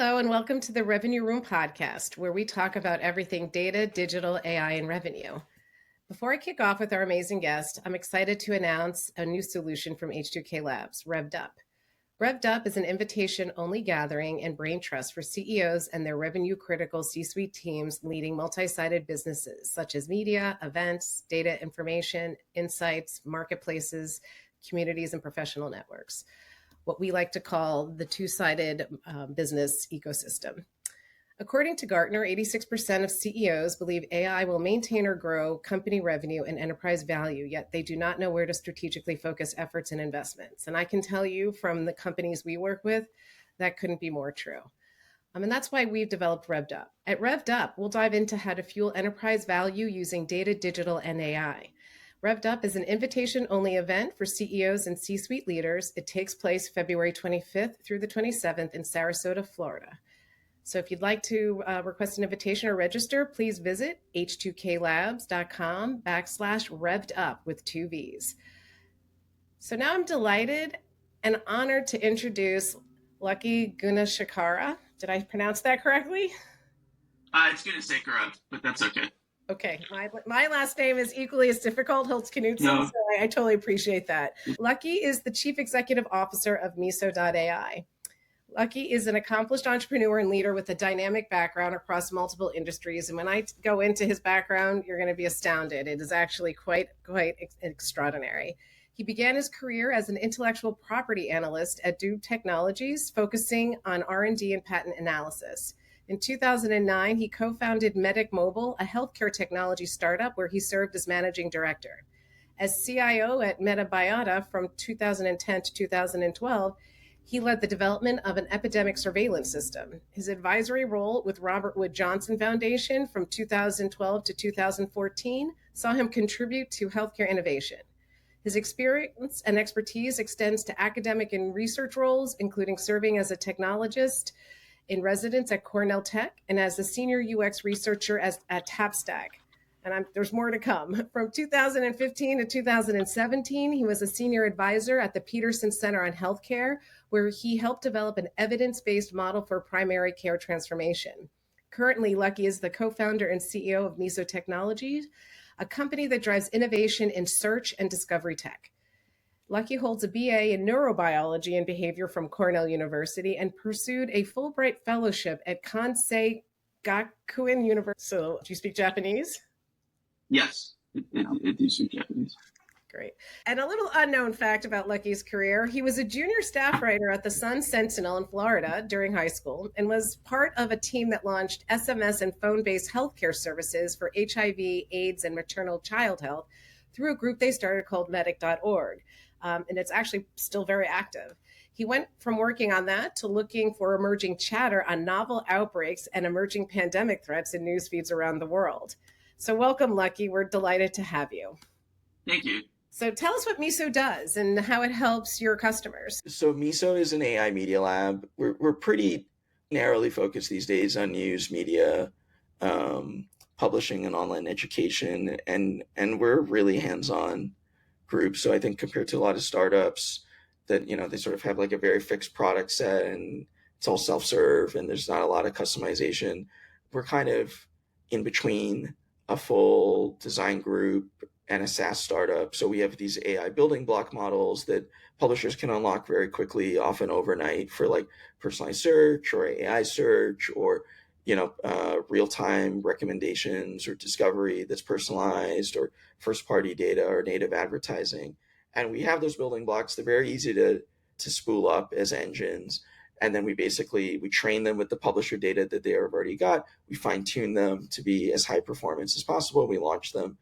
Hello, and welcome to the Revenue Room podcast, where we talk about everything data, digital, AI, and revenue. Before I kick off with our amazing guest, I'm excited to announce a new solution from H2K Labs, Revved Up. Revved Up is an invitation-only gathering and brain trust for CEOs and their revenue-critical C-suite teams leading multi-sided businesses, such as media, events, data information, insights, marketplaces, communities, and professional networks, what we like to call the two-sided business ecosystem. According to Gartner, 86% of CEOs believe AI will maintain or grow company revenue and enterprise value, yet they do not know where to strategically focus efforts and investments. And I can tell you from the companies we work with, that couldn't be more true. And that's why we've developed Revved Up. At Revved Up, we'll dive into how to fuel enterprise value using data, digital, and AI. Revved Up is an invitation-only event for CEOs and C-suite leaders. It takes place February 25th through the 27th in Sarasota, Florida. So if you'd like to request an invitation or register, please visit h2klabs.com/revvedup with 2 V's. So now I'm delighted and honored to introduce Lucky Gunasekara. Did I pronounce that correctly? It's Gunasekara, but that's okay. Okay, my last name is equally as difficult, Holst-Knudsen, No. so I totally appreciate that. Lucky is the Chief Executive Officer of Miso.ai. Lucky is an accomplished entrepreneur and leader with a dynamic background across multiple industries. And when I go into his background, you're going to be astounded. It is actually quite extraordinary. He began his career as an intellectual property analyst at Dube Technologies, focusing on R&D and patent analysis. In 2009, he co-founded Medic Mobile, a healthcare technology startup where he served as managing director. As CIO at MetaBiota from 2010 to 2012, he led the development of an epidemic surveillance system. His advisory role with Robert Wood Johnson Foundation from 2012 to 2014 saw him contribute to healthcare innovation. His experience and expertise extends to academic and research roles, including serving as a technologist in residence at Cornell Tech and as a senior UX researcher at Tapstack. And there's more to come. From 2015 to 2017, he was a senior advisor at the Peterson Center on Healthcare, where he helped develop an evidence-based model for primary care transformation. Currently, Lucky is the co-founder and CEO of Miso Technologies, a company that drives innovation in search and discovery tech. Lucky holds a BA in neurobiology and behavior from Cornell University and pursued a Fulbright fellowship at Kansei Gakuin University. So, do you speak Japanese? Yes, it do speak Japanese. Great. And a little unknown fact about Lucky's career, he was a junior staff writer at the Sun Sentinel in Florida during high school and was part of a team that launched SMS and phone-based healthcare services for HIV, AIDS, and maternal child health through a group they started called medic.org. And it's actually still very active. He went from working on that to looking for emerging chatter on novel outbreaks and emerging pandemic threats in news feeds around the world. So welcome, Lucky. We're delighted to have you. Thank you. So tell us what Miso does and how it helps your customers. So Miso is an AI media lab. We're pretty narrowly focused these days on news, media, publishing, and online education, and we're a really hands-on group. So I think compared to a lot of startups that, they sort of have like a very fixed product set and it's all self-serve and there's not a lot of customization, we're kind of in between a full design group and a SaaS startup. So we have these AI building block models that publishers can unlock very quickly, often overnight, for like personalized search or AI search or, real-time recommendations or discovery that's personalized or first-party data or native advertising. And we have those building blocks. They're very easy to spool up as engines. And then we train them with the publisher data that they have already got. We fine-tune them to be as high performance as possible. We launch them.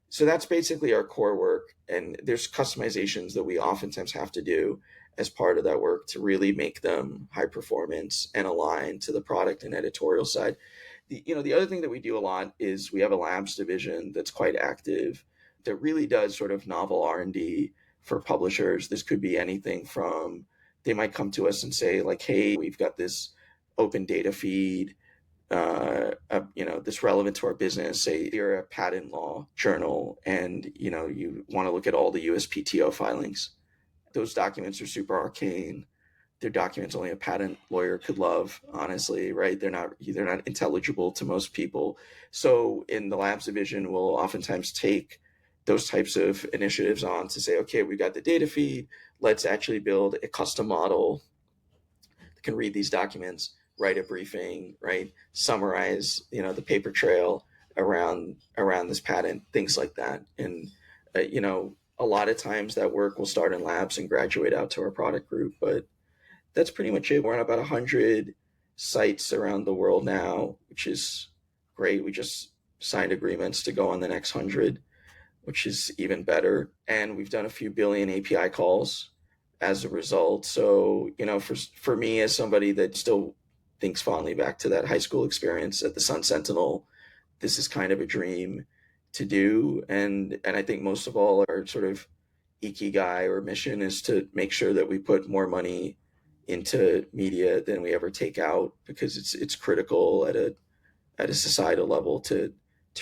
So that's basically our core work. And there's customizations that we oftentimes have to do as part of that work to really make them high performance and align to the product and editorial side. The other thing that we do a lot is we have a labs division that's quite active that really does sort of novel R&D for publishers. This could be anything from, they might come to us and say like, hey, we've got this open data feed, that's relevant to our business. Say you're a patent law journal and, you want to look at all the USPTO filings. Those documents are super arcane. They're documents only a patent lawyer could love, honestly, right? They're not intelligible to most people. So in the labs division, we'll oftentimes take those types of initiatives on to say, okay, we got the data feed. Let's actually build a custom model that can read these documents, write a briefing, right? Summarize, the paper trail around this patent, things like that. And a lot of times that work will start in labs and graduate out to our product group, but that's pretty much it. We're on about 100 sites around the world now, which is great. We just signed agreements to go on the next 100, which is even better. And we've done a few billion API calls as a result. So, for me, as somebody that still thinks fondly back to that high school experience at the Sun Sentinel, this is kind of a dream to do. And I think most of all, our sort of ikigai or mission is to make sure that we put more money into media than we ever take out, because it's critical at a societal level to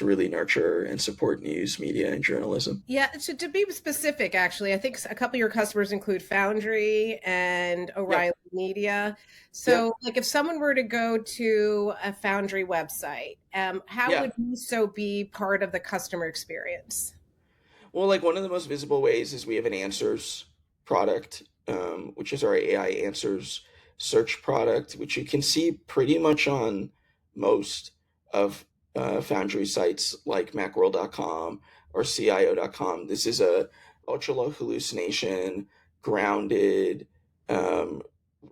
really nurture and support news, media, and journalism. Yeah, so to be specific, actually, I think a couple of your customers include Foundry and O'Reilly Media. So, like, if someone were to go to a Foundry website, how would Miso be part of the customer experience? Well, like, one of the most visible ways is we have an answers product, which is our AI answers search product, which you can see pretty much on most of Foundry sites like macworld.com or CIO.com. This is a ultra low hallucination, grounded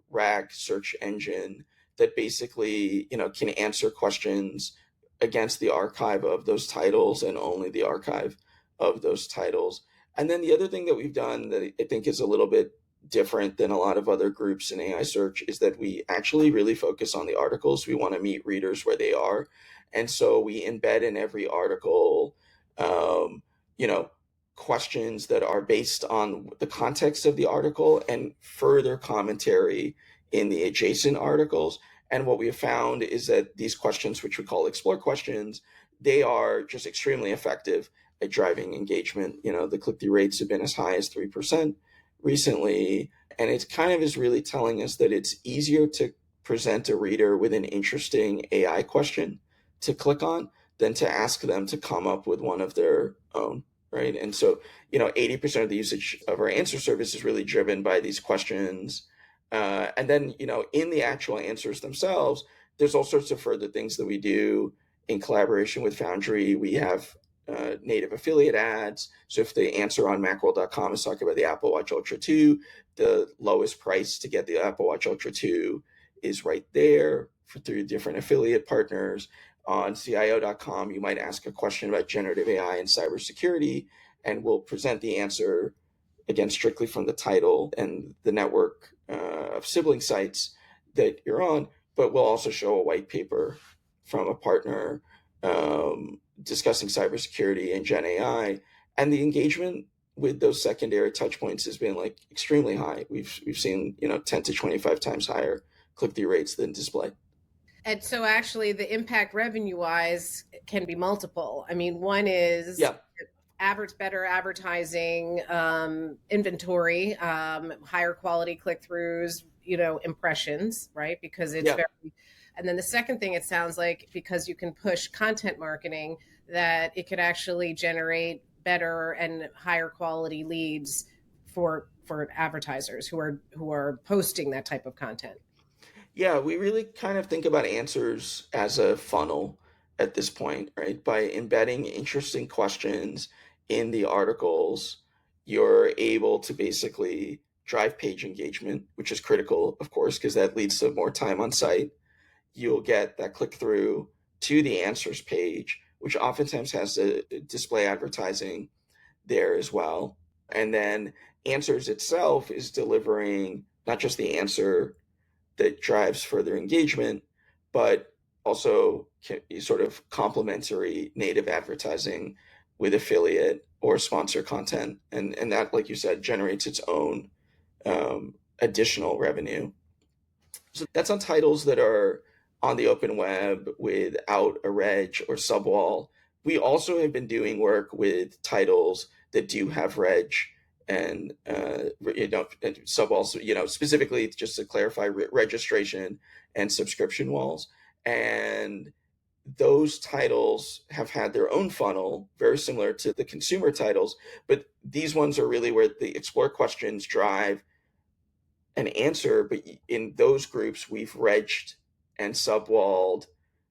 RAG search engine that basically, can answer questions against the archive of those titles and only the archive of those titles. And then the other thing that we've done that I think is a little bit different than a lot of other groups in AI search is that we actually really focus on the articles. We want to meet readers where they are. And so we embed in every article, questions that are based on the context of the article and further commentary in the adjacent articles. And what we have found is that these questions, which we call explore questions, they are just extremely effective at driving engagement. The click-through rates have been as high as 3% recently. And it kind of is really telling us that it's easier to present a reader with an interesting AI question to click on than to ask them to come up with one of their own, right? And so, 80% of the usage of our answer service is really driven by these questions. And then, in the actual answers themselves, there's all sorts of further things that we do in collaboration with Foundry. We have native affiliate ads. So if the answer on macworld.com is talking about the Apple Watch Ultra 2, the lowest price to get the Apple Watch Ultra 2 is right there through different affiliate partners. On CIO.com, you might ask a question about generative AI and cybersecurity, and we'll present the answer, again, strictly from the title and the network of sibling sites that you're on, but we'll also show a white paper from a partner discussing cybersecurity and Gen AI. And the engagement with those secondary touch points has been like extremely high. We've seen 10 to 25 times higher click-through rates than display. And so actually the impact revenue wise can be multiple. I mean, one is better advertising, inventory, higher quality click-throughs, impressions, right? Because it's very, and then the second thing, it sounds like, because you can push content marketing, that it could actually generate better and higher quality leads for advertisers who are posting that type of content. Yeah, we really kind of think about answers as a funnel at this point, right? By embedding interesting questions in the articles, you're able to basically drive page engagement, which is critical, of course, because that leads to more time on site. You'll get that click through to the answers page, which oftentimes has a display advertising there as well. And then answers itself is delivering not just the answer that drives further engagement, but also sort of complementary native advertising with affiliate or sponsor content. And that, like you said, generates its own additional revenue. So that's on titles that are on the open web without a reg or subwall. We also have been doing work with titles that do have reg and sub walls, specifically just to clarify, registration and subscription walls. And those titles have had their own funnel, very similar to the consumer titles, but these ones are really where the explore questions drive an answer. But in those groups, we've regged and subwalled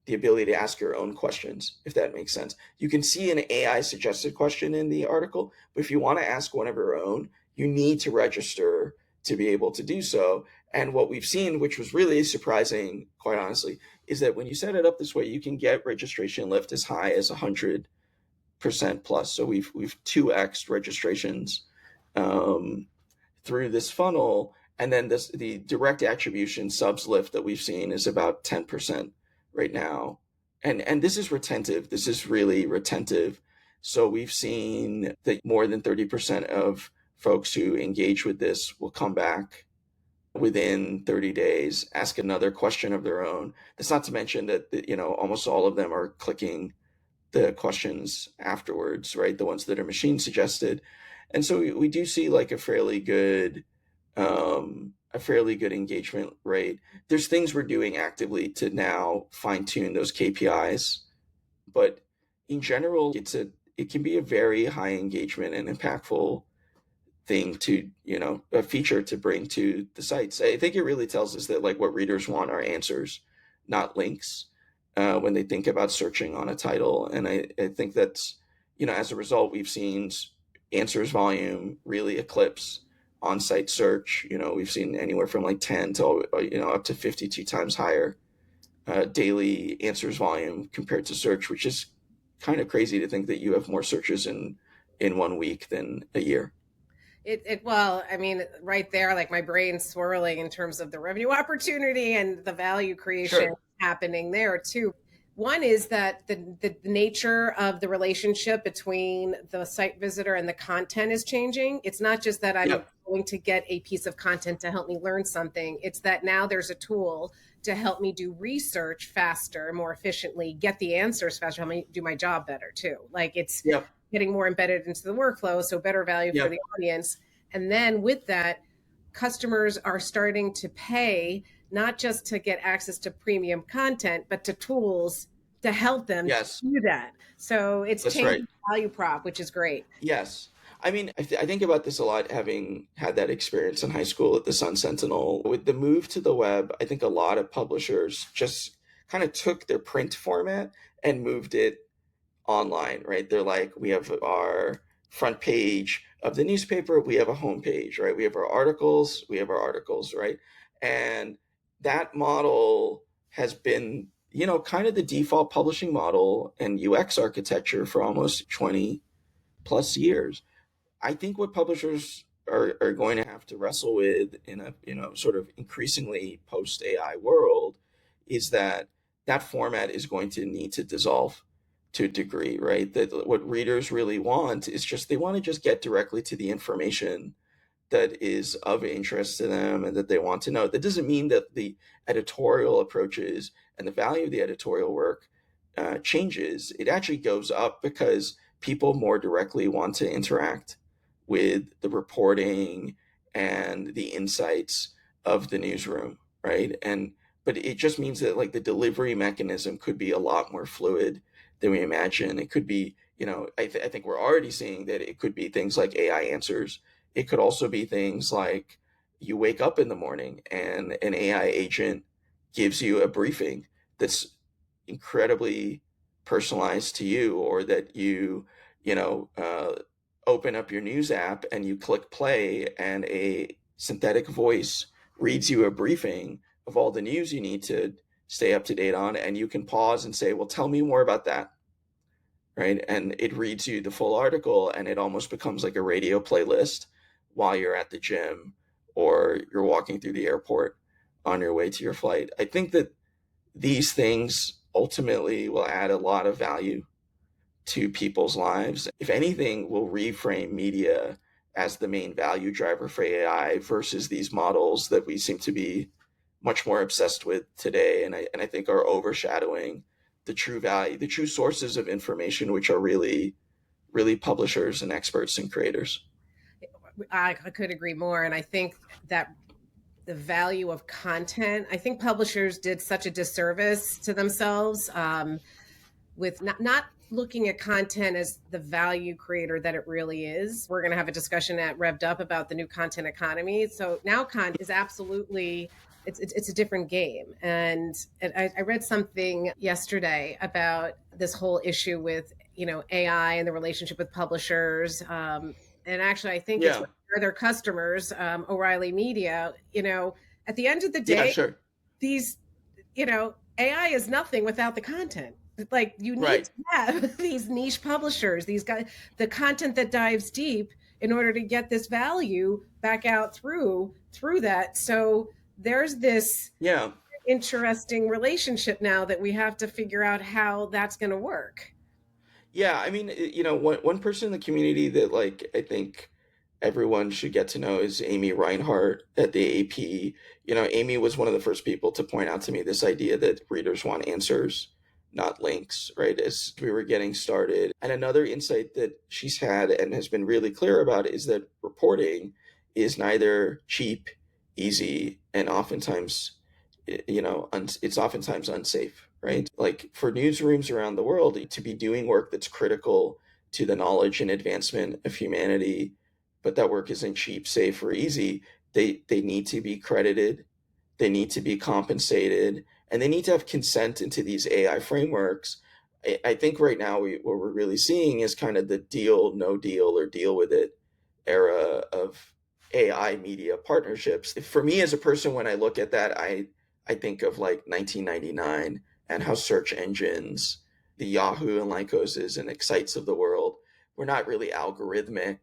the ability to ask your own questions, if that makes sense. You can see an AI suggested question in the article, but if you want to ask one of your own, you need to register to be able to do so. And what we've seen, which was really surprising, quite honestly, is that when you set it up this way, you can get registration lift as high as 100% plus. So we've 2x registrations through this funnel. And then the direct attribution subs lift that we've seen is about 10% right now. And this is retentive. This is really retentive. So we've seen that more than 30% of folks who engage with this will come back within 30 days, ask another question of their own. That's not to mention that, almost all of them are clicking the questions afterwards, right? The ones that are machine suggested. And so we do see like a fairly good engagement rate. There's things we're doing actively to now fine tune those KPIs, but in general, it can be a very high engagement and impactful thing to, a feature to bring to the sites. I think it really tells us that like what readers want are answers, not links, when they think about searching on a title. And I think that's, as a result, we've seen answers volume really eclipse on-site search. We've seen anywhere from like 10 to, up to 52 times higher daily answers volume compared to search, which is kind of crazy to think that you have more searches in 1 week than a year. Well, I mean, right there, like my brain's swirling in terms of the revenue opportunity and the value creation happening there too. One is that the nature of the relationship between the site visitor and the content is changing. It's not just that I'm going to get a piece of content to help me learn something. It's that now there's a tool to help me do research faster, more efficiently, get the answers faster, help me do my job better too. Like it's getting more embedded into the workflow, so better value for the audience. And then with that, customers are starting to pay not just to get access to premium content, but to tools to help them do that. So it's changing the value prop, which is great. Yes. I mean, I think about this a lot, having had that experience in high school at the Sun Sentinel. With the move to the web, I think a lot of publishers just kind of took their print format and moved it online, right? They're like, we have our front page of the newspaper, we have a homepage, right? We have our articles, right? And that model has been, kind of the default publishing model and UX architecture for almost 20 plus years. I think what publishers are going to have to wrestle with in a, sort of increasingly post AI world is that format is going to need to dissolve to a degree, right? That what readers really want is they want to just get directly to the information that is of interest to them and that they want to know. That doesn't mean that the editorial approaches and the value of the editorial work changes. It actually goes up because people more directly want to interact with the reporting and the insights of the newsroom, right? But it just means that like the delivery mechanism could be a lot more fluid than we imagine. It could be, I think we're already seeing that it could be things like AI answers. It could also be things like you wake up in the morning and an AI agent gives you a briefing that's incredibly personalized to you, or that you open up your news app and you click play and a synthetic voice reads you a briefing of all the news you need to stay up to date on, and you can pause and say, well, tell me more about that, right? And it reads you the full article, and it almost becomes like a radio playlist while you're at the gym or you're walking through the airport on your way to your flight. I think that these things ultimately will add a lot of value to people's lives. If anything, will reframe media as the main value driver for AI versus these models that we seem to be much more obsessed with today, and I think are overshadowing the true value, the true sources of information, which are really, really publishers and experts and creators. I could agree more. And I think that the value of content, I think publishers did such a disservice to themselves with not looking at content as the value creator that it really is. We're going to have a discussion at Revved Up about the new content economy. So now content is absolutely, it's a different game. And I read something yesterday about this whole issue with, AI and the relationship with publishers. And actually, I think it's Yeah. their customers, O'Reilly Media, at the end of the Yeah, day, sure. these, AI is nothing without the content. Like you need Right. to have these niche publishers, these guys, the content that dives deep in order to get this value back out through that. So there's this Yeah. interesting relationship now that we have to figure out how that's going to work. Yeah, I mean, one person in the community that like I think everyone should get to know is Amy Reinhart at the AP. Amy was one of the first people to point out to me this idea that readers want answers, not links, right? As we were getting started. And another insight that she's had and has been really clear about is that reporting is neither cheap, easy, and oftentimes it's oftentimes unsafe, right? Like for newsrooms around the world to be doing work that's critical to the knowledge and advancement of humanity, but that work isn't cheap, safe, or easy, they need to be credited, they need to be compensated, and they need to have consent into these AI frameworks. I think right now what we're really seeing is kind of the deal, no deal, or deal with it era of AI media partnerships. For me as a person, when I look at that, I think of like 1999 and how search engines, the Yahoo and Lycoses and Excites of the world, were not really algorithmic.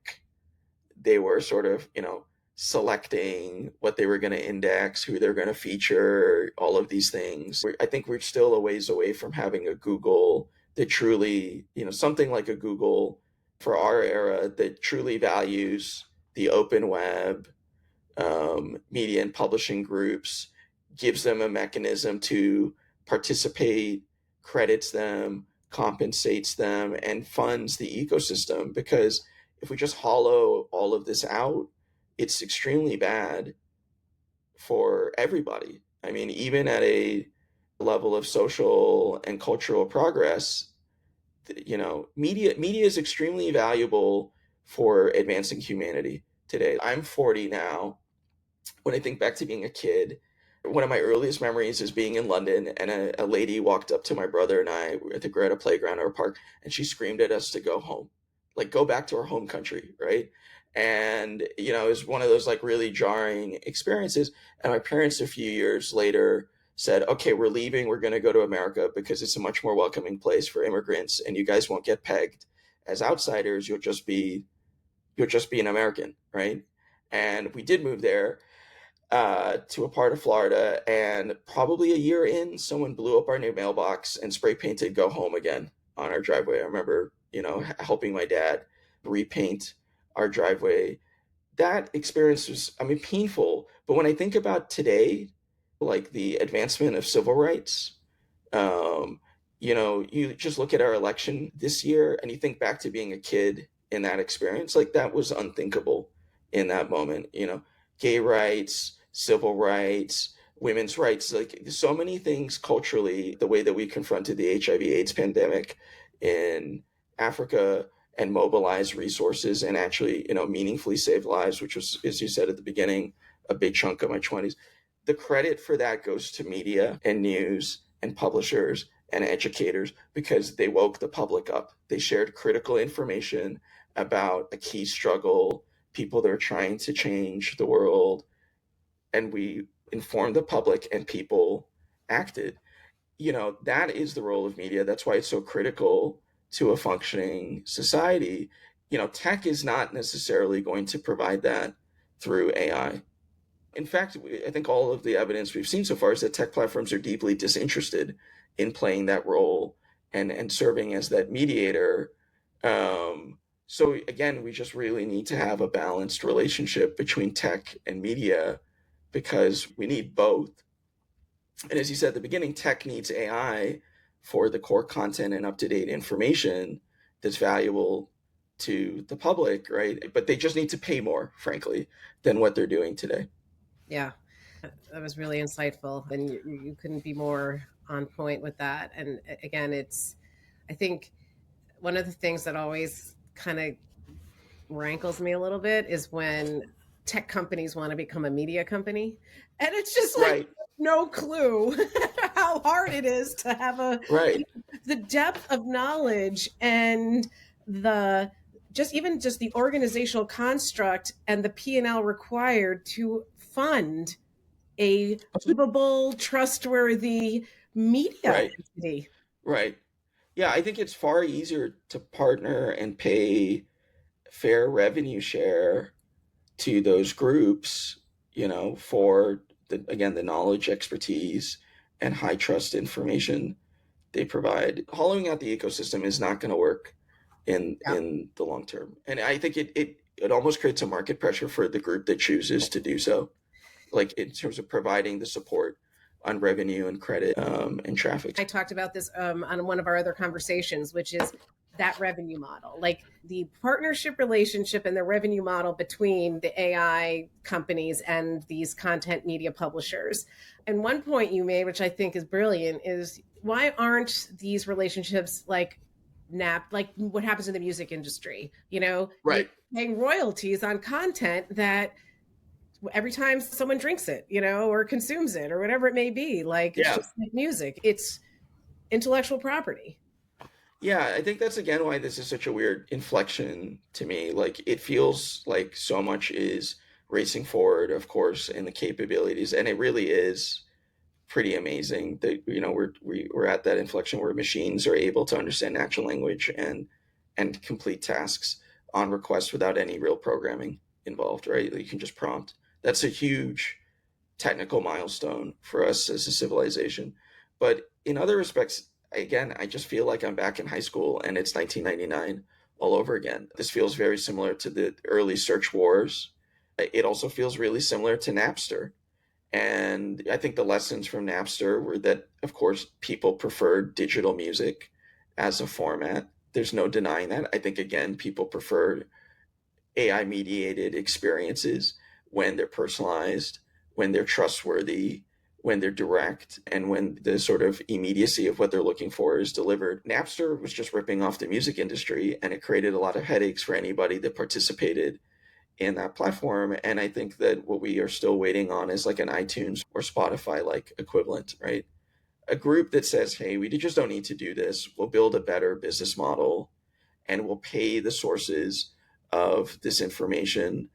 They were sort of, selecting what they were going to index, who they're going to feature, all of these things. I think we're still a ways away from having a Google that truly, something like a Google for our era that truly values the open web, media and publishing groups, gives them a mechanism to participate, credits them, compensates them, and funds the ecosystem. Because if we just hollow all of this out, it's extremely bad for everybody. I mean, even at a level of social and cultural progress, media is extremely valuable for advancing humanity today. I'm 40 now. When I think back to being a kid, one of my earliest memories is being in London, and a lady walked up to my brother and I. I think we were at a playground or a park, and she screamed at us to go home, like go back to our home country, right? And it was one of those like really jarring experiences. And my parents, a few years later, said, "Okay, we're leaving. We're going to go to America because it's a much more welcoming place for immigrants, and you guys won't get pegged as outsiders. You'll just be an American, right?" And we did move there to a part of Florida, and probably a year in, someone blew up our new mailbox and spray painted "Go Home Again" on our driveway. I remember, helping my dad repaint our driveway. That experience was, I mean, painful. But when I think about today, like the advancement of civil rights, um, you just look at our election this year and you think back to being a kid in that experience, like that was unthinkable in that moment, gay rights, civil rights, women's rights, like so many things culturally, the way that we confronted the HIV/AIDS pandemic in Africa and mobilize resources and actually, meaningfully save lives, which was, as you said at the beginning, a big chunk of my 20s. The credit for that goes to media and news and publishers and educators because they woke the public up. They shared critical information about a key struggle, people that are trying to change the world, and we informed the public and people acted. That is the role of media. That's why it's so critical to a functioning society. Tech is not necessarily going to provide that through AI. In fact, I think all of the evidence we've seen so far is that tech platforms are deeply disinterested in playing that role and serving as that mediator. So again, we just really need to have a balanced relationship between tech and media because we need both. And as you said at the beginning, tech needs AI for the core content and up-to-date information that's valuable to the public, right? But they just need to pay more, frankly, than what they're doing today. Yeah, that was really insightful. And you couldn't be more on point with that. And again, I think one of the things that always kind of rankles me a little bit is when tech companies want to become a media company. And it's just like Right. no clue how hard it is to have Right. the depth of knowledge and the just the organizational construct and the P&L required to fund a livable, trustworthy media Right. entity. Right. Yeah, I think it's far easier to partner and pay fair revenue share to those groups, for the knowledge, expertise, and high trust information they provide. Hollowing out the ecosystem is not going to work Yeah. in the long term, and I think it almost creates a market pressure for the group that chooses to do so, like in terms of providing the support on revenue and credit and traffic. I talked about this on one of our other conversations, which is that revenue model, like the partnership relationship and the revenue model between the AI companies and these content media publishers. And one point you made, which I think is brilliant, is why aren't these relationships like like what happens in the music industry? You're Right. paying royalties on content that every time someone drinks it, or consumes it or whatever it may be, like it's Yeah. just like music. It's intellectual property. Yeah, I think that's again why this is such a weird inflection to me. Like it feels like so much is racing forward, of course, in the capabilities, and it really is pretty amazing that we're at that inflection where machines are able to understand natural language and complete tasks on request without any real programming involved, right? You can just prompt. That's a huge technical milestone for us as a civilization. But in other respects, again, I just feel like I'm back in high school and it's 1999 all over again. This feels very similar to the early search wars. It also feels really similar to Napster. And I think the lessons from Napster were that, of course, people preferred digital music as a format. There's no denying that. I think, again, people prefer AI mediated experiences when they're personalized, when they're trustworthy, when they're direct, and when the sort of immediacy of what they're looking for is delivered. Napster was just ripping off the music industry, and it created a lot of headaches for anybody that participated in that platform. And I think that what we are still waiting on is like an iTunes or Spotify like equivalent, right? A group that says, hey, we just don't need to do this. We'll build a better business model and we'll pay the sources of this information,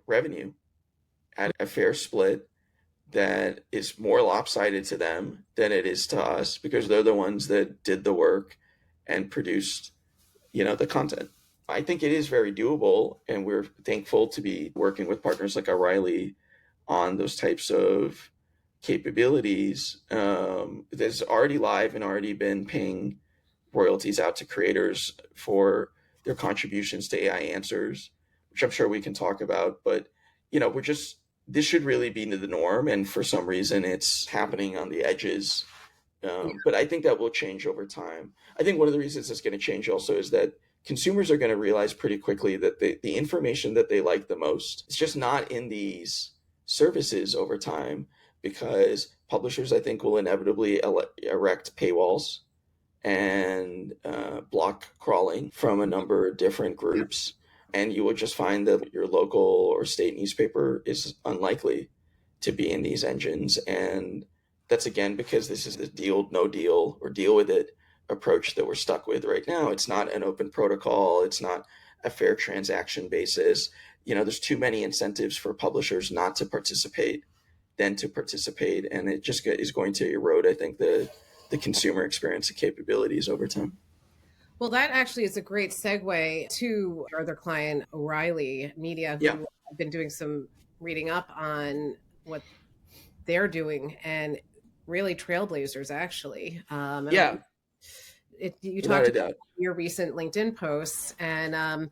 revenue at a fair split that is more lopsided to them than it is to us because they're the ones that did the work and produced, the content. I think it is very doable, and we're thankful to be working with partners like O'Reilly on those types of capabilities. That's already live and already been paying royalties out to creators for their contributions to AI answers, which I'm sure we can talk about. But this should really be the norm, and for some reason, it's happening on the edges. But I think that will change over time. I think one of the reasons it's going to change also is that consumers are going to realize pretty quickly that the information that they like the most is just not in these services over time, because publishers, I think, will inevitably erect paywalls and block crawling from a number of different groups. And you will just find that your local or state newspaper is unlikely to be in these engines. And that's again because this is the deal, no deal, or deal with it approach that we're stuck with right now. It's not an open protocol. It's not a fair transaction basis. There's too many incentives for publishers not to participate than to participate. And it just is going to erode, I think, the consumer experience and capabilities over time. Well, that actually is a great segue to our other client, O'Reilly Media, who I've been doing some reading up on what they're doing, and really trailblazers, actually. You talked about your recent LinkedIn posts, and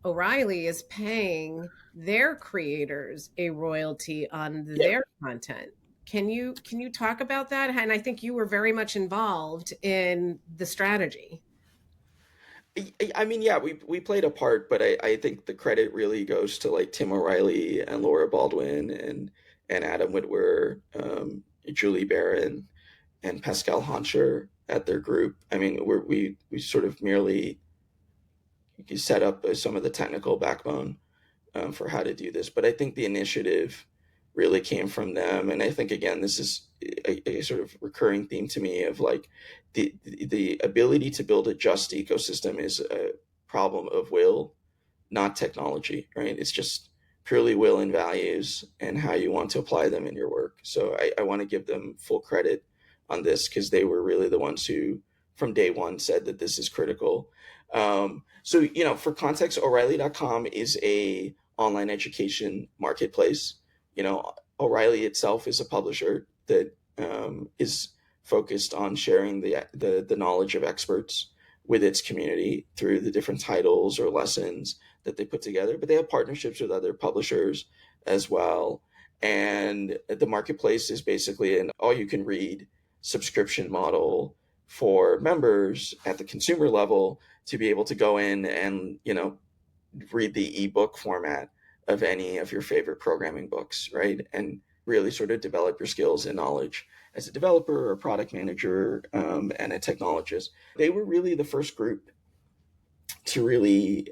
O'Reilly is paying their creators a royalty on their content. Can you talk about that? And I think you were very much involved in the strategy. I mean, yeah, we played a part, but I think the credit really goes to like Tim O'Reilly and Laura Baldwin and Adam Whitwer, Julie Barron, and Pascal Honsher at their group. I mean, we sort of merely set up some of the technical backbone for how to do this. But I think the initiative really came from them, and I think again, this is a sort of recurring theme to me of like the ability to build a just ecosystem is a problem of will, not technology, right? It's just purely will and values and how you want to apply them in your work. So I want to give them full credit on this because they were really the ones who, from day one, said that this is critical. So, for context, O'Reilly.com is a online education marketplace. O'Reilly itself is a publisher that is focused on sharing the knowledge of experts with its community through the different titles or lessons that they put together, but they have partnerships with other publishers as well. And the marketplace is basically an all you can read subscription model for members at the consumer level to be able to go in and, read the ebook format of any of your favorite programming books, right? And really sort of develop your skills and knowledge as a developer or a product manager and a technologist. They were really the first group to really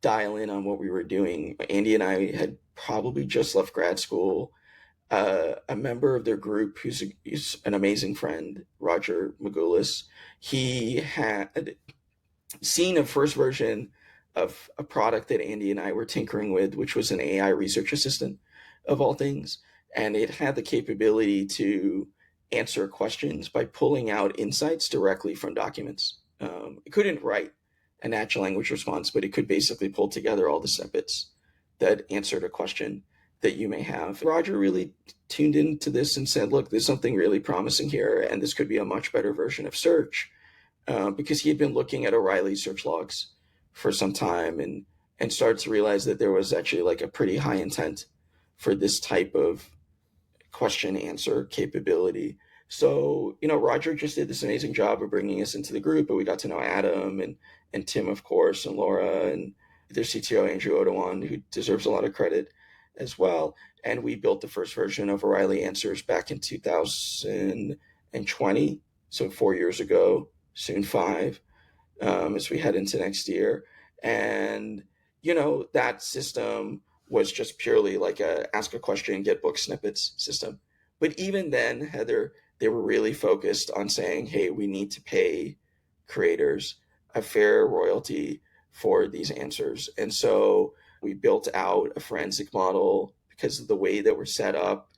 dial in on what we were doing. Andy and I had probably just left grad school. A member of their group who's an amazing friend, Roger Magoulis, he had seen a first version of a product that Andy and I were tinkering with, which was an AI research assistant of all things. And it had the capability to answer questions by pulling out insights directly from documents. It couldn't write a natural language response, but it could basically pull together all the snippets that answered a question that you may have. Roger really tuned into this and said, look, there's something really promising here, and this could be a much better version of search. Because he had been looking at O'Reilly search logs for some time and started to realize that there was actually like a pretty high intent for this type of question answer capability. So, Roger just did this amazing job of bringing us into the group, but we got to know Adam and Tim, of course, and Laura and their CTO, Andrew Odawan, who deserves a lot of credit as well. And we built the first version of O'Reilly Answers back in 2020, so 4 years ago, soon 5, as we head into next year. And, that system was just purely like a ask a question, get book snippets system. But even then, Heather, they were really focused on saying, hey, we need to pay creators a fair royalty for these answers. And so we built out a forensic model because of the way that we're set up.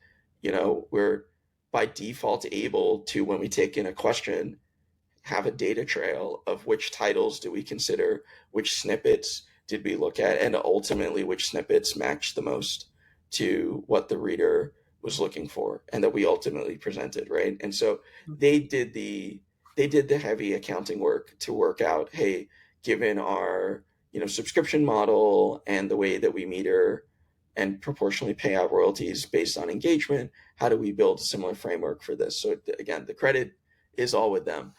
We're by default able to, when we take in a question, have a data trail of which titles do we consider, which snippets did we look at, and ultimately which snippets match the most to what the reader was looking for and that we ultimately presented, right? And so they did the heavy accounting work to work out, hey, given our subscription model and the way that we meter and proportionally pay out royalties based on engagement, how do we build a similar framework for this? So again, the credit is all with them.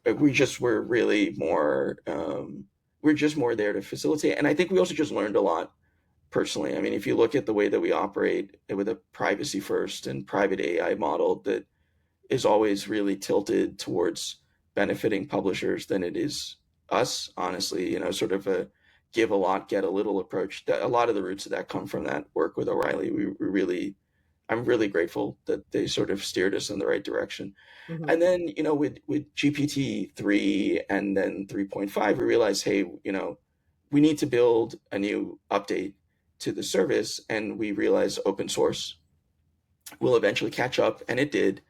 We just were really more we're just more there to facilitate, and I think we also just learned a lot personally. I mean, if you look at the way that we operate with a privacy first and private AI model that is always really tilted towards benefiting publishers than it is us, honestly, sort of a give a lot, get a little approach. That a lot of the roots of that come from that work with O'Reilly. I'm really grateful that they sort of steered us in the right direction. Mm-hmm. And then, with GPT-3 and then 3.5, we realized, hey, we need to build a new update to the service. And we realized open source will eventually catch up. And it did,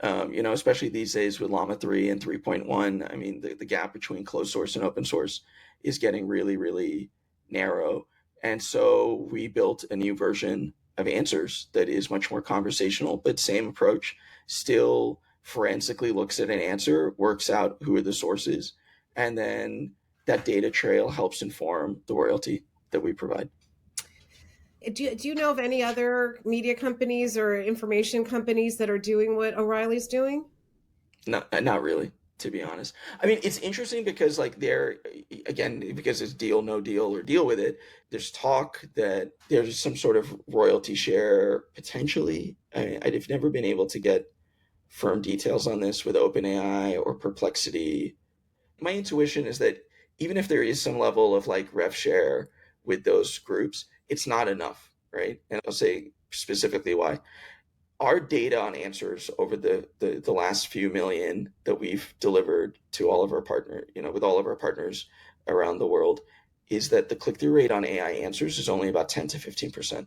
especially these days with Llama 3 and 3.1. I mean, the gap between closed source and open source is getting really, really narrow. And so we built a new version of Answers that is much more conversational, but same approach, still forensically looks at an answer, works out who are the sources, and then that data trail helps inform the royalty that we provide. Do you know of any other media companies or information companies that are doing what O'Reilly's doing? No, not really. to be honest. I mean, it's interesting because like again, because it's deal, no deal, or deal with it, there's talk that there's some sort of royalty share potentially. I mean, I've never been able to get firm details on this with OpenAI or Perplexity. My intuition is that even if there is some level of like rev share with those groups, it's not enough, right? And I'll say specifically why. Our data on answers over the last few million that we've delivered to all of our with all of our partners around the world, is that the click-through rate on AI answers is only about 10 to 15%.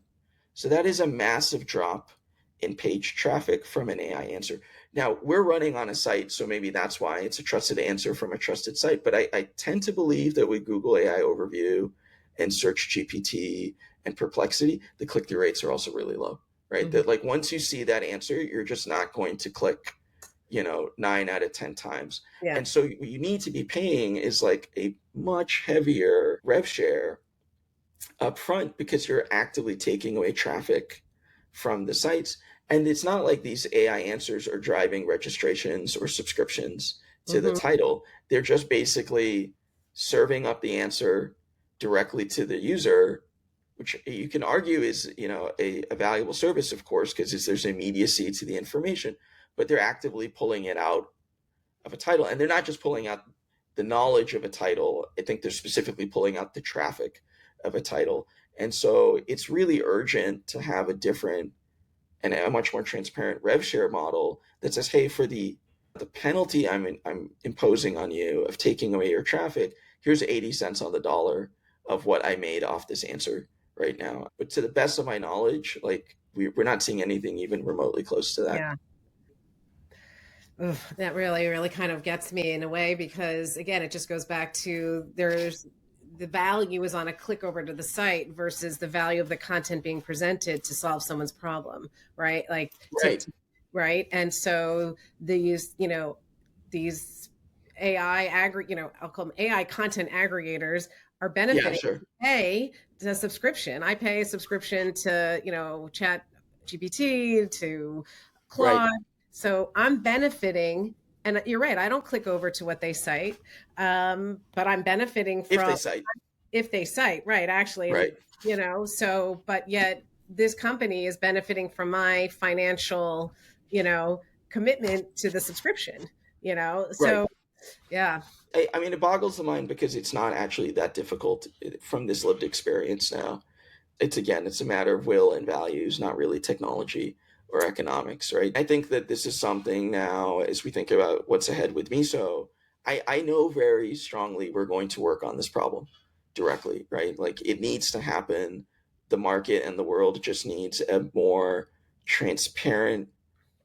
So that is a massive drop in page traffic from an AI answer. Now, we're running on a site, so maybe that's why it's a trusted answer from a trusted site. But I tend to believe that with Google AI Overview and Search GPT and Perplexity, the click-through rates are also really low, right? Mm-hmm. That like once you see that answer, you're just not going to click, 9 out of 10 times. Yeah. And so what you need to be paying is like a much heavier rev share up front because you're actively taking away traffic from the sites. And it's not like these AI answers are driving registrations or subscriptions to the title. They're just basically serving up the answer directly to the user, which you can argue is, a valuable service, of course, because there's immediacy to the information, but they're actively pulling it out of a title. And they're not just pulling out the knowledge of a title. I think they're specifically pulling out the traffic of a title. And so it's really urgent to have a different and a much more transparent rev share model that says, hey, for the penalty I'm imposing on you of taking away your traffic, here's 80 cents on the dollar of what I made off this answer right now. But to the best of my knowledge, like we're not seeing anything even remotely close to that. Yeah. Ugh, that really, really kind of gets me in a way because, again, it just goes back to the value is on a click over to the site versus the value of the content being presented to solve someone's problem, right? Like, right. Right. And so these AI I'll call them AI content aggregators are benefiting. Yeah, sure. Pay the subscription. I pay a subscription to, Chat GPT, to Claude. Right. So I'm benefiting, and you're right. I don't click over to what they cite, but I'm benefiting from if they cite, right? Actually, right. But yet this company is benefiting from my financial, commitment to the subscription. So right. Yeah. I mean, it boggles the mind because it's not actually that difficult from this lived experience now. It's a matter of will and values, not really technology or economics, right? I think that this is something now, as we think about what's ahead with Miso, I know very strongly we're going to work on this problem directly, right? Like it needs to happen. The market and the world just needs a more transparent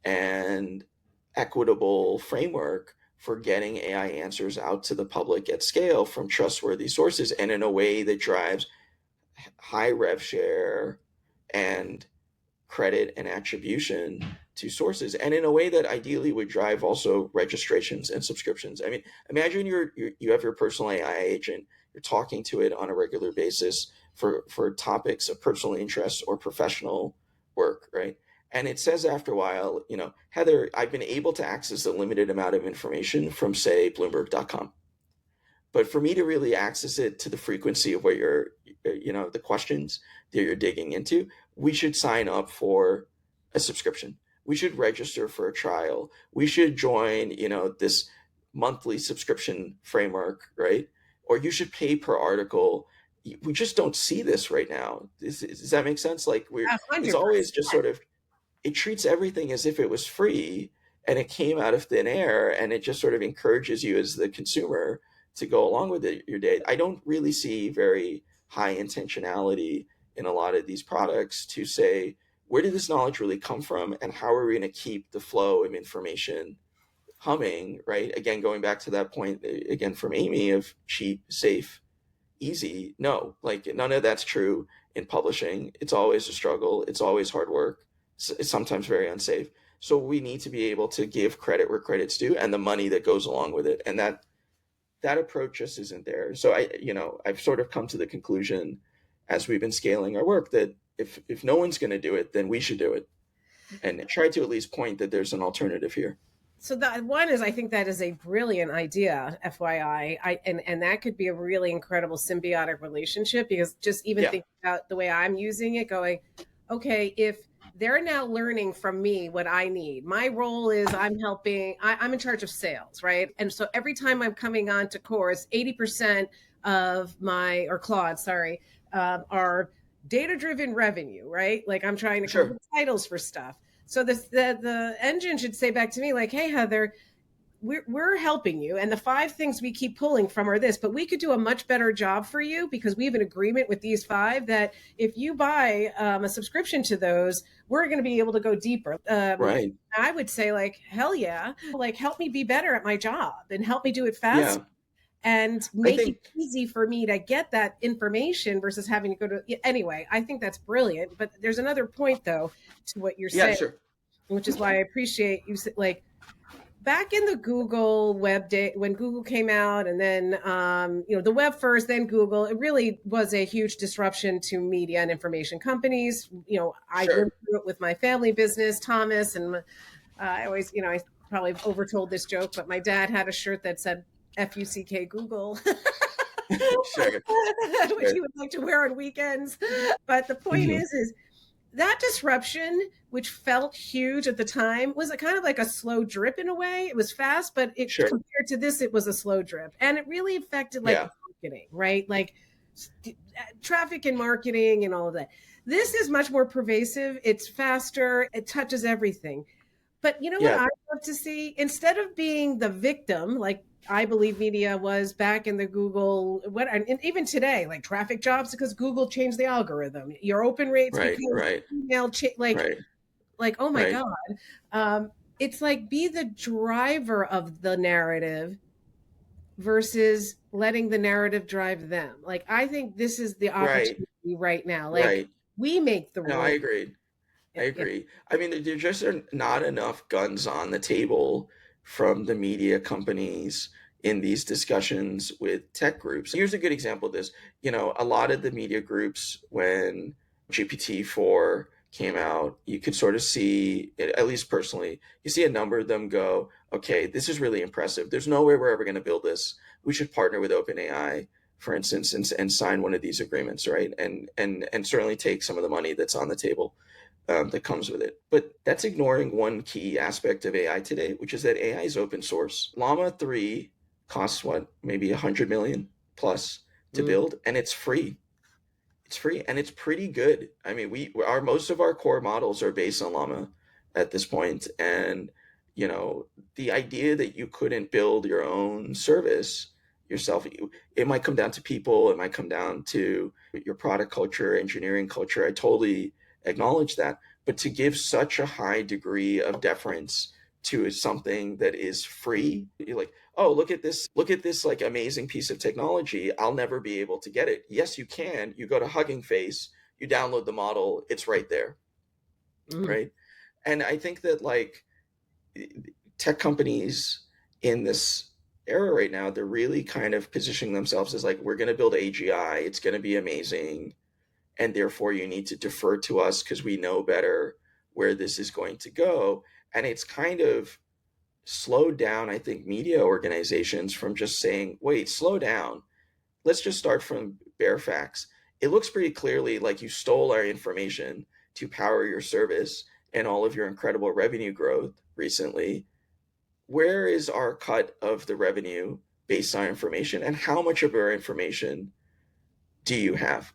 and equitable framework for getting AI answers out to the public at scale from trustworthy sources and in a way that drives high rev share and credit and attribution to sources, and in a way that ideally would drive also registrations and subscriptions. I mean, imagine you have your personal AI agent, you're talking to it on a regular basis for topics of personal interest or professional work, right? And it says after a while, Heather, I've been able to access a limited amount of information from, say, Bloomberg.com. But for me to really access it to the frequency of what you're, the questions that you're digging into, we should sign up for a subscription. We should register for a trial. We should join, this monthly subscription framework, right? Or you should pay per article. We just don't see this right now. Does that make sense? Like it's always just sort of, it treats everything as if it was free and it came out of thin air, and it just sort of encourages you as the consumer to go along with your day. I don't really see very high intentionality in a lot of these products to say, where did this knowledge really come from, and how are we going to keep the flow of information humming, right? Again, going back to that point, again, from Amy of cheap, safe, easy. No, like none of that's true in publishing. It's always a struggle. It's always hard work. It's sometimes very unsafe. So we need to be able to give credit where credit's due and the money that goes along with it. And that approach just isn't there. So I've sort of come to the conclusion as we've been scaling our work that if no one's going to do it, then we should do it, and try to at least point that there's an alternative here. So that one is, I think that is a brilliant idea, FYI. And that could be a really incredible symbiotic relationship, because just even thinking about the way I'm using it, going, okay, if they're now learning from me what I need. My role is I'm in charge of sales, right? And so every time I'm coming on to course, 80% of or Claude, sorry, are data-driven revenue, right? Like I'm trying to come up with titles for stuff. So the engine should say back to me like, hey, Heather, we're helping you. And the 5 things we keep pulling from are this, but we could do a much better job for you because we have an agreement with these 5 that if you buy a subscription to those, we're going to be able to go deeper. Right. I would say like, hell yeah, like help me be better at my job and help me do it fast. Yeah. And make it easy for me to get that information versus having to go to. Anyway, I think that's brilliant. But there's another point, though, to what you're saying, which is why I appreciate you. Like back in the Google web day, when Google came out, and then the web first, then Google, it really was a huge disruption to media and information companies. I went through it with my family business, Thomas, and I always, I probably overtold this joke, but my dad had a shirt that said FUCK Google, which he would like to wear on weekends. But the point is that disruption, which felt huge at the time, was a kind of like a slow drip in a way. It was fast, but compared to this, it was a slow drip. And it really affected marketing, right? Like traffic and marketing and all of that. This is much more pervasive. It's faster. It touches everything. But you know what I love to see? Instead of being the victim, like I believe media was back in the Google, and even today, like traffic jobs, because Google changed the algorithm. Your open rates, email, like oh my God. It's like be the driver of the narrative versus letting the narrative drive them. Like I think this is the opportunity right now. Like we make the rules. No, I agree. I mean, there just are not enough guns on the table from the media companies in these discussions with tech groups. Here's a good example of this. A lot of the media groups, when GPT-4 came out, you could sort of see, at least personally, you see a number of them go, okay, this is really impressive. There's no way we're ever going to build this. We should partner with OpenAI, for instance, and sign one of these agreements, right? And certainly take some of the money that's on the table. That comes with it. But that's ignoring one key aspect of AI today, which is that AI is open source. Llama 3 costs maybe 100 million plus to build, and it's free. It's free, and it's pretty good. I mean, most of our core models are based on Llama at this point, and the idea that you couldn't build your own service yourself, it might come down to people, it might come down to your product culture, engineering culture. I totally acknowledge that, but to give such a high degree of deference to something that is free, you're like, oh, look at this like amazing piece of technology, I'll never be able to get it. Yes, you can. You go to Hugging Face, you download the model, it's right there. Right? And I think that like tech companies in this era right now, they're really kind of positioning themselves as like, we're going to build AGI, it's going to be amazing, and therefore you need to defer to us because we know better where this is going to go. And it's kind of slowed down, I think, media organizations from just saying, wait, slow down. Let's just start from bare facts. It looks pretty clearly like you stole our information to power your service and all of your incredible revenue growth recently. Where is our cut of the revenue based on information, and how much of our information do you have?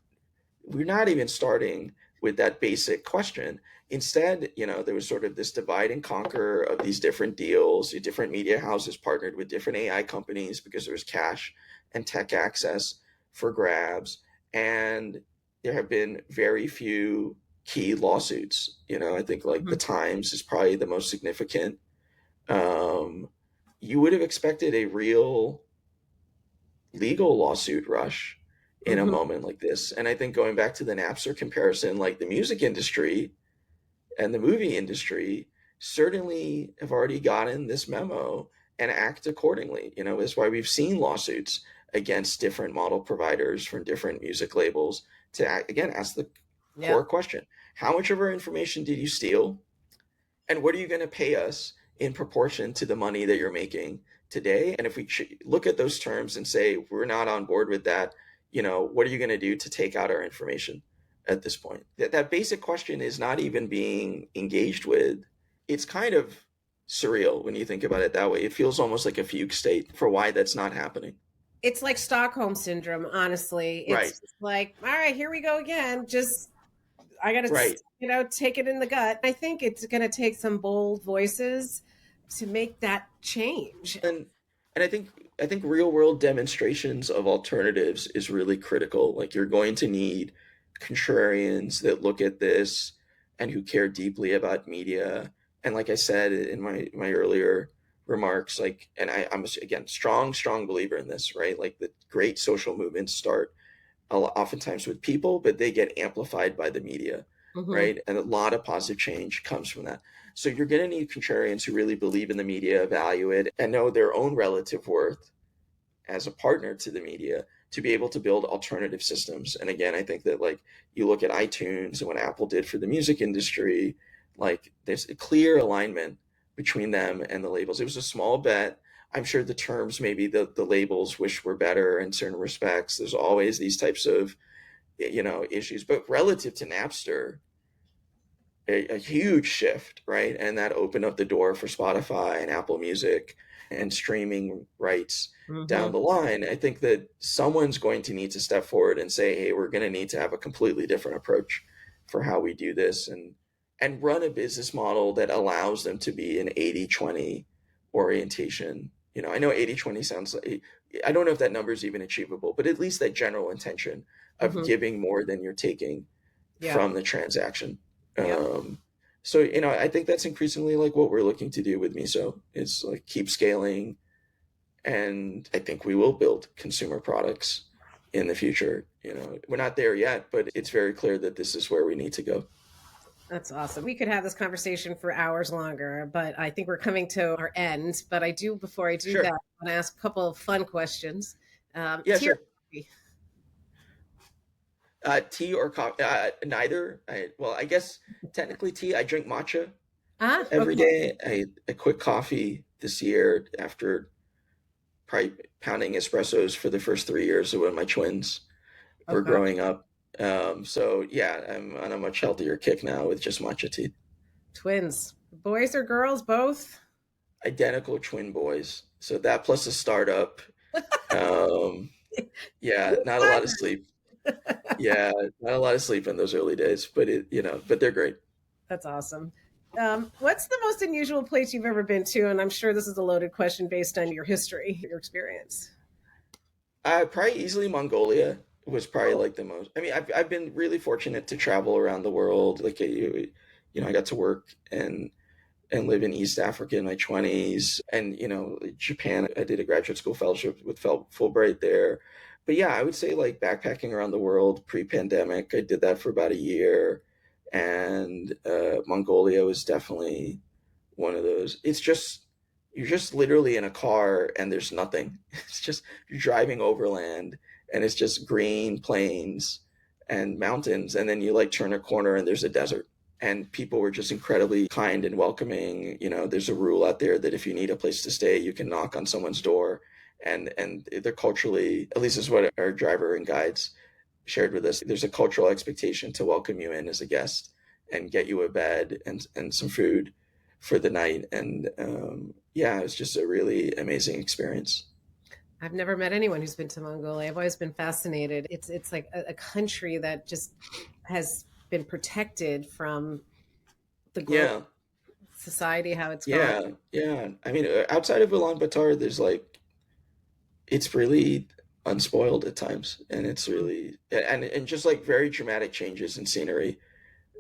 We're not even starting with that basic question. Instead, there was sort of this divide and conquer of these different deals. Different media houses partnered with different AI companies because there was cash and tech access for grabs. And there have been very few key lawsuits. I think like the Times is probably the most significant. You would have expected a real legal lawsuit rush in a moment like this. And I think going back to the Napster comparison, like the music industry and the movie industry certainly have already gotten this memo and act accordingly. That's why we've seen lawsuits against different model providers from different music labels to ask the core question: how much of our information did you steal? And what are you going to pay us in proportion to the money that you're making today. And if we look at those terms and say, we're not on board with that, what are you going to do to take out our information at this point? That basic question is not even being engaged with. It's kind of surreal when you think about it that way. It feels almost like a fugue state for why that's not happening. It's like Stockholm syndrome, honestly. It's Right. just like, all right, here we go again. Just, I got to, Right. take it in the gut. I think it's going to take some bold voices to make that change. And I think real world demonstrations of alternatives is really critical. Like, you're going to need contrarians that look at this and who care deeply about media. And like I said in my earlier remarks, like, and I'm again strong believer in this, right? Like, the great social movements start oftentimes with people, but they get amplified by the media, right? And a lot of positive change comes from that. So you're going to need contrarians who really believe in the media, value it, and know their own relative worth as a partner to the media to be able to build alternative systems. And again, I think that, like, you look at iTunes and what Apple did for the music industry, like, there's a clear alignment between them and the labels. It was a small bet. I'm sure the terms, maybe the labels wish were better in certain respects. There's always these types of, issues, but relative to Napster, a huge shift, right? And that opened up the door for Spotify and Apple Music and streaming rights down the line. I think that someone's going to need to step forward and say, hey, we're going to need to have a completely different approach for how we do this, and run a business model that allows them to be an 80-20 orientation. I know 80-20 sounds like, I don't know if that number is even achievable, but at least that general intention of giving more than you're taking from the transaction. So, I think that's increasingly like what we're looking to do with Miso, is like keep scaling. And I think we will build consumer products in the future. We're not there yet, but it's very clear that this is where we need to go. That's awesome. We could have this conversation for hours longer, but I think we're coming to our end. But before I do that, I want to ask a couple of fun questions. Sure. Tea or coffee? Neither. I guess technically tea. I drink matcha every day. A quick coffee this year after probably pounding espressos for the first 3 years of when my twins were growing up. So yeah, I'm on a much healthier kick now with just matcha tea. Twins, boys or girls, both? Identical twin boys. So that plus a startup. Yeah, not a lot of sleep. Yeah, not a lot of sleep in those early days, but but they're great. That's awesome. What's the most unusual place you've ever been to? And I'm sure this is a loaded question based on your history, your experience. Probably easily Mongolia was probably like the most. I mean, I've been really fortunate to travel around the world. Like, I got to work and live in East Africa in my 20s, and Japan. I did a graduate school fellowship with Fulbright there. But yeah, I would say like backpacking around the world pre-pandemic. I did that for about a year, and Mongolia was definitely one of those. It's just, you're just literally in a car and there's nothing. It's just, you're driving overland and it's just green plains and mountains, and then you like turn a corner and there's a desert. And people were just incredibly kind and welcoming. There's a rule out there that if you need a place to stay, you can knock on someone's door. And they're culturally, at least is what our driver and guides shared with us, there's a cultural expectation to welcome you in as a guest and get you a bed and some food for the night. And it was just a really amazing experience. I've never met anyone who's been to Mongolia. I've always been fascinated. It's like a country that just has been protected from the global society, how it's gone. Yeah. I mean, outside of Ulaanbaatar, there's like, it's really unspoiled at times, and it's really and just like very dramatic changes in scenery.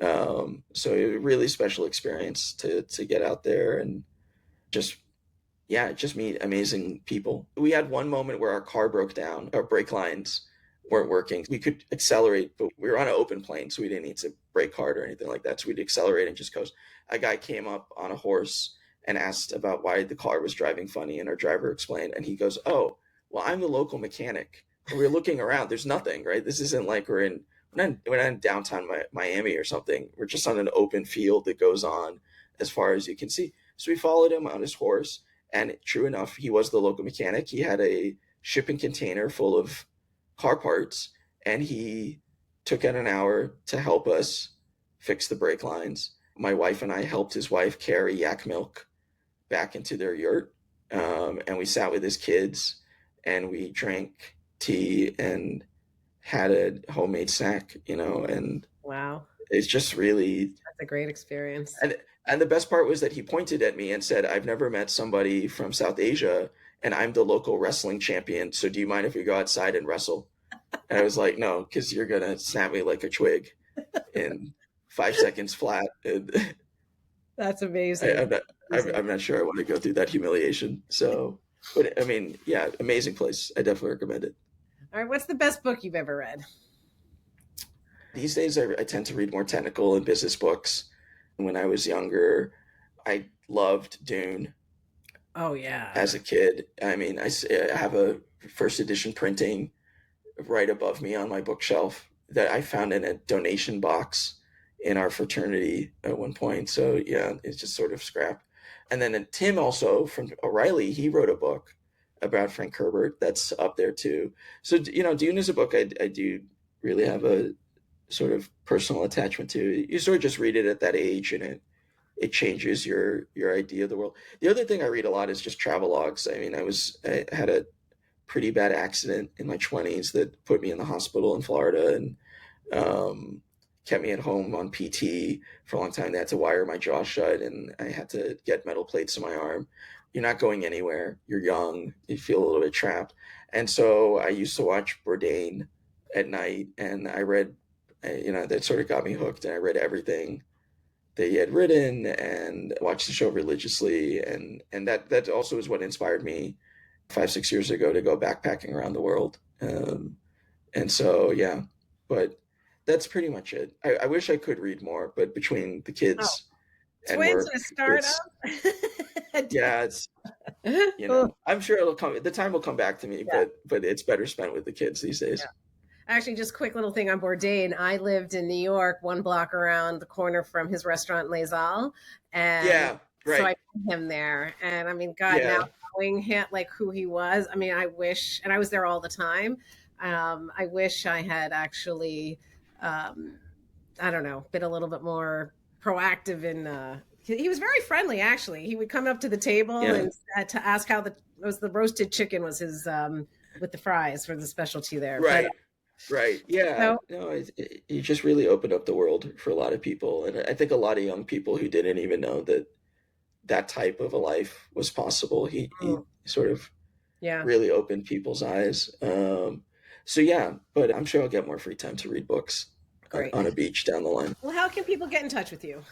So a really special experience to get out there and just meet amazing people. We had one moment where our car broke down, our brake lines weren't working. We could accelerate, but we were on an open plane, so we didn't need to brake hard or anything like that. So we'd accelerate and just coast. A guy came up on a horse and asked about why the car was driving funny, and our driver explained, and he goes, "Oh, well, I'm the local mechanic." And we were looking around. There's nothing, right? This isn't like we're not in downtown Miami or something. We're just on an open field that goes on as far as you can see. So we followed him on his horse, and true enough, he was the local mechanic. He had a shipping container full of car parts, and he took out an hour to help us fix the brake lines. My wife and I helped his wife carry yak milk back into their yurt, and we sat with his kids, and we drank tea and had a homemade snack, and Wow. it's just really, That's a great experience. and the best part was that he pointed at me and said, "I've never met somebody from South Asia, and I'm the local wrestling champion. So do you mind if we go outside and wrestle?" And I was like, "No, because you're gonna snap me like a twig in 5 seconds flat." And That's amazing. I'm not sure I want to go through that humiliation. So, but I mean, yeah, amazing place. I definitely recommend it. All right. What's the best book you've ever read? These days, I tend to read more technical and business books. When I was younger, I loved Dune. Oh, yeah. As a kid, I mean, I have a first edition printing right above me on my bookshelf that I found in a donation box in our fraternity at one point. So yeah, it's just sort of scrap. And then Tim also from O'Reilly, he wrote a book about Frank Herbert that's up there too. So, Dune is a book I do really have a sort of personal attachment to. You sort of just read it at that age, and it changes your idea of the world. The other thing I read a lot is just travelogues. I mean, I had a pretty bad accident in my 20s that put me in the hospital in Florida, and kept me at home on PT for a long time. They had to wire my jaw shut, and I had to get metal plates in my arm. You're not going anywhere. You're young. You feel a little bit trapped. And so I used to watch Bourdain at night, and I read, that sort of got me hooked, and I read everything that he had written and watched the show religiously. And that also is what inspired me 5-6 years ago to go backpacking around the world. And so, yeah, but that's pretty much it. I wish I could read more, but between the kids and Twins work, and a startup. yeah, it's, I'm sure it'll come. The time will come back to me, but it's better spent with the kids these days. Yeah. Actually, just quick little thing on Bourdain. I lived in New York, 1 block around the corner from his restaurant Les Halles, and so I met him there. And I mean, God, now knowing him, like who he was, I mean, I wish, and I was there all the time. I wish I had actually, I don't know, been a little bit more proactive in. He was very friendly, actually. He would come up to the table and to ask how the roasted chicken was his with the fries for the specialty there. Right. But, Right. Yeah. No, he just really opened up the world for a lot of people. And I think a lot of young people who didn't even know that type of a life was possible. He sort of really opened people's eyes. So yeah, but I'm sure I'll get more free time to read books on a beach down the line. Well, how can people get in touch with you?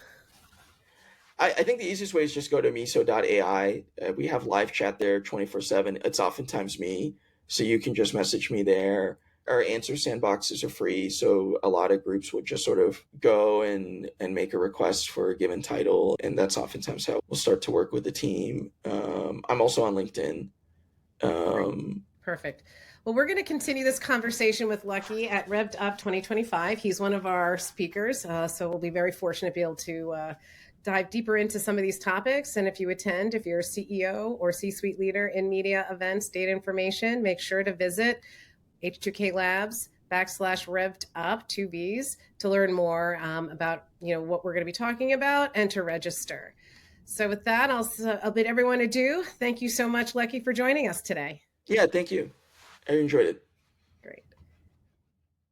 I think the easiest way is just go to Miso.ai. We have live chat there 24/7. It's oftentimes me. So you can just message me there. Our answer sandboxes are free, so a lot of groups would just sort of go and make a request for a given title, and that's oftentimes how we'll start to work with the team. I'm also on LinkedIn. Perfect. Well, we're going to continue this conversation with Lucky at Revved Up 2025. He's one of our speakers, so we'll be very fortunate to be able to dive deeper into some of these topics. And if you attend, if you're a CEO or C-suite leader in media events, data information, make sure to visit H2K Labs /Revved Up 2 V's to learn more about what we're going to be talking about and to register. So with that, I'll bid everyone adieu. Thank you so much, Lucky, for joining us today. Yeah, thank you. I enjoyed it.